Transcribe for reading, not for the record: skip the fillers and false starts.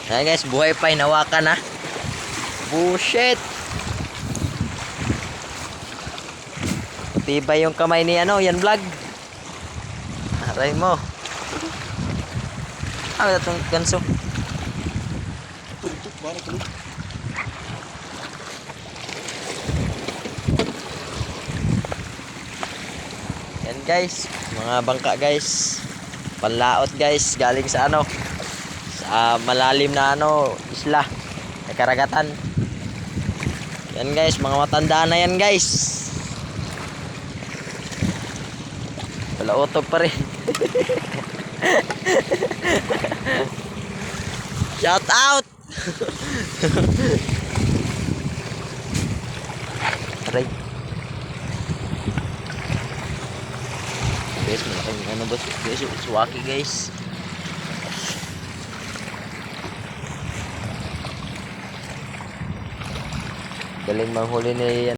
Ayan guys, buhay pa, hinawakan ha. Bullshit. Tibay yung kamay ni ano, yan vlog. Aray mo. Ano itong ganso? Yan guys, mga bangka guys. Panlaot guys, galing sa ano, sa malalim na ano, isla, sa karagatan. Yan guys, mga matanda na yan guys. Wala utog pa rin. Shout out. Aray. Guys, malaking ano ba guys, suwaki guys. Galing manghuli ni